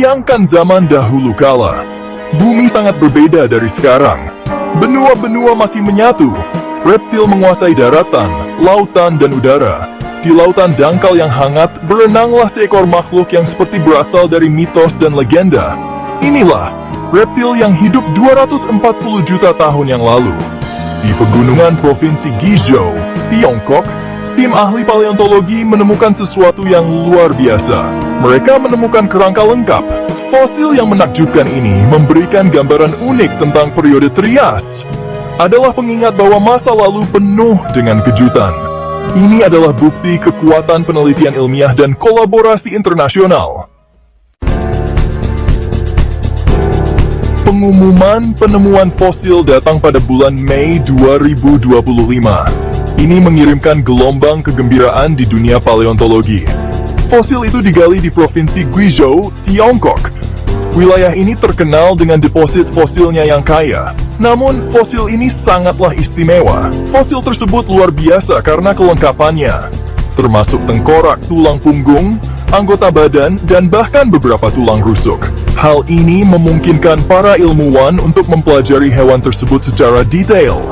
Bayangkan zaman dahulu kala. Bumi sangat berbeda dari sekarang. Benua-benua masih menyatu. Reptil menguasai daratan, lautan, dan udara. Di lautan dangkal yang hangat, berenanglah seekor makhluk yang seperti berasal dari mitos dan legenda. Inilah reptil yang hidup 240 juta tahun yang lalu. Di pegunungan Provinsi Guizhou, Tiongkok, tim ahli paleontologi menemukan sesuatu yang luar biasa. Mereka menemukan kerangka lengkap. Fosil yang menakjubkan ini memberikan gambaran unik tentang periode Trias. Adalah pengingat bahwa masa lalu penuh dengan kejutan. Ini adalah bukti kekuatan penelitian ilmiah dan kolaborasi internasional. Pengumuman penemuan fosil datang pada bulan Mei 2025. Ini mengirimkan gelombang kegembiraan di dunia paleontologi. Fosil itu digali di Provinsi Guizhou, Tiongkok. Wilayah ini terkenal dengan deposit fosilnya yang kaya. Namun, fosil ini sangatlah istimewa. Fosil tersebut luar biasa karena kelengkapannya, termasuk tengkorak, tulang punggung, anggota badan, dan bahkan beberapa tulang rusuk. Hal ini memungkinkan para ilmuwan untuk mempelajari hewan tersebut secara detail.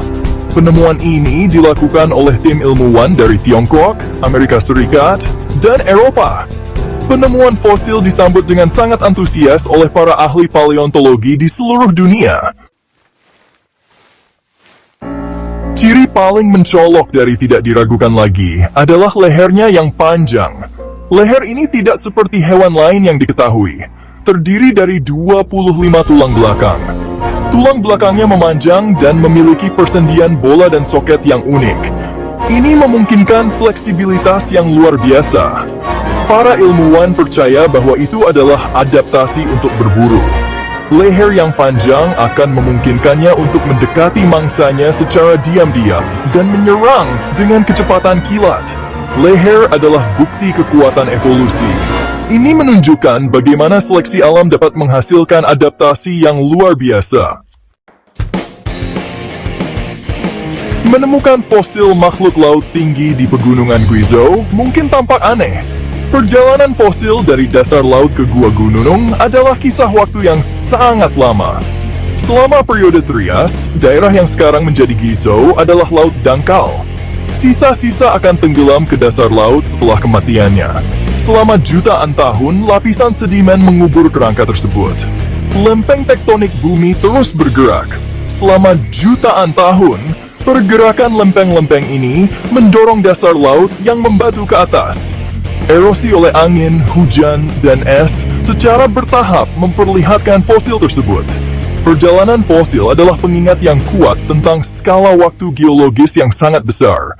Penemuan ini dilakukan oleh tim ilmuwan dari Tiongkok, Amerika Serikat, dan Eropa. Penemuan fosil disambut dengan sangat antusias oleh para ahli paleontologi di seluruh dunia. Ciri paling mencolok dari tidak diragukan lagi adalah lehernya yang panjang. Leher ini tidak seperti hewan lain yang diketahui. Terdiri dari 25 tulang belakang. Tulang belakangnya memanjang dan memiliki persendian bola dan soket yang unik. Ini memungkinkan fleksibilitas yang luar biasa. Para ilmuwan percaya bahwa itu adalah adaptasi untuk berburu. Leher yang panjang akan memungkinkannya untuk mendekati mangsanya secara diam-diam dan menyerang dengan kecepatan kilat. Leher adalah bukti kekuatan evolusi. Ini menunjukkan bagaimana seleksi alam dapat menghasilkan adaptasi yang luar biasa. Menemukan fosil makhluk laut tinggi di pegunungan Guizhou mungkin tampak aneh. Perjalanan fosil dari dasar laut ke gua gunung adalah kisah waktu yang sangat lama. Selama periode Trias, daerah yang sekarang menjadi Guizhou adalah laut dangkal. Sisa-sisa akan tenggelam ke dasar laut setelah kematiannya. Selama jutaan tahun, lapisan sedimen mengubur kerangka tersebut. Lempeng tektonik bumi terus bergerak. Selama jutaan tahun, pergerakan lempeng-lempeng ini mendorong dasar laut yang membatu ke atas. Erosi oleh angin, hujan, dan es secara bertahap memperlihatkan fosil tersebut. Perjalanan fosil adalah pengingat yang kuat tentang skala waktu geologis yang sangat besar.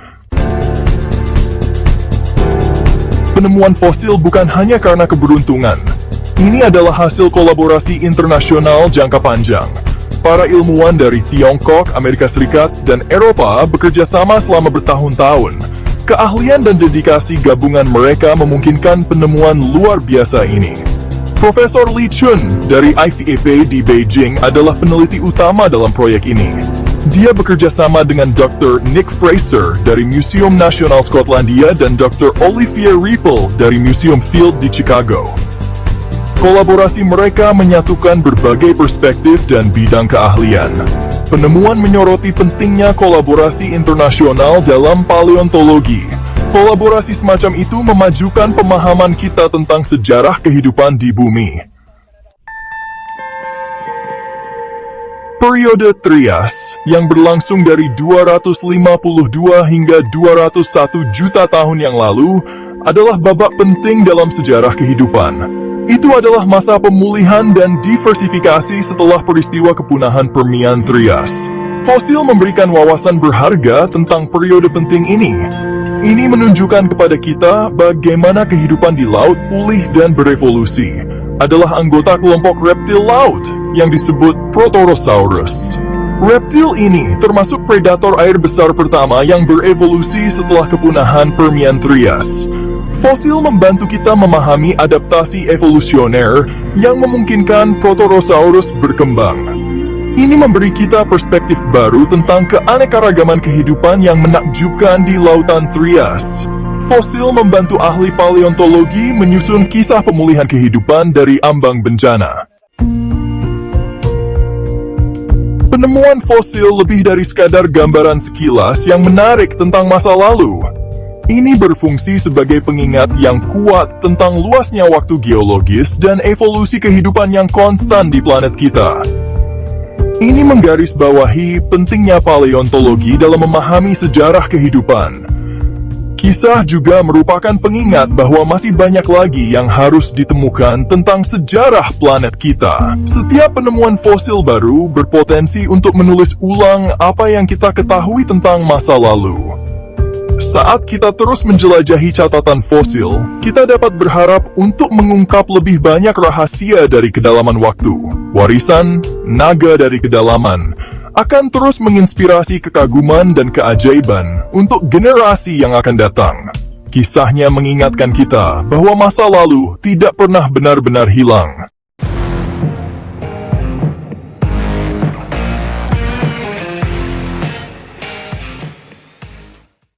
Penemuan fosil bukan hanya karena keberuntungan. Ini adalah hasil kolaborasi internasional jangka panjang. Para ilmuwan dari Tiongkok, Amerika Serikat, dan Eropa bekerja sama selama bertahun-tahun. Keahlian dan dedikasi gabungan mereka memungkinkan penemuan luar biasa ini. Profesor Li Chun dari IVEP di Beijing adalah peneliti utama dalam proyek ini. Dia bekerja sama dengan Dr. Nick Fraser dari Museum Nasional Skotlandia dan Dr. Olivier Ripple dari Museum Field di Chicago. Kolaborasi mereka menyatukan berbagai perspektif dan bidang keahlian. Penemuan menyoroti pentingnya kolaborasi internasional dalam paleontologi. Kolaborasi semacam itu memajukan pemahaman kita tentang sejarah kehidupan di bumi. Periode Trias, yang berlangsung dari 252 hingga 201 juta tahun yang lalu, adalah babak penting dalam sejarah kehidupan. Itu adalah masa pemulihan dan diversifikasi setelah peristiwa kepunahan Permian Trias. Fosil memberikan wawasan berharga tentang periode penting ini. Ini menunjukkan kepada kita bagaimana kehidupan di laut pulih dan berevolusi. Adalah anggota kelompok reptil laut yang disebut Protorosaurus. Reptil ini termasuk predator air besar pertama yang berevolusi setelah kepunahan Permian Trias. Fosil membantu kita memahami adaptasi evolusioner yang memungkinkan Protorosaurus berkembang. Ini memberi kita perspektif baru tentang keanekaragaman kehidupan yang menakjubkan di lautan Trias. fosil membantu ahli paleontologi menyusun kisah pemulihan kehidupan dari ambang bencana. Penemuan fosil lebih dari sekadar gambaran sekilas yang menarik tentang masa lalu. Ini berfungsi sebagai pengingat yang kuat tentang luasnya waktu geologis dan evolusi kehidupan yang konstan di planet kita. Ini menggarisbawahi pentingnya paleontologi dalam memahami sejarah kehidupan. Kisah juga merupakan pengingat bahwa masih banyak lagi yang harus ditemukan tentang sejarah planet kita. Setiap penemuan fosil baru berpotensi untuk menulis ulang apa yang kita ketahui tentang masa lalu. Saat kita terus menjelajahi catatan fosil, kita dapat berharap untuk mengungkap lebih banyak rahasia dari kedalaman waktu. Warisan naga dari kedalaman akan terus menginspirasi kekaguman dan keajaiban untuk generasi yang akan datang. Kisahnya mengingatkan kita bahwa masa lalu tidak pernah benar-benar hilang.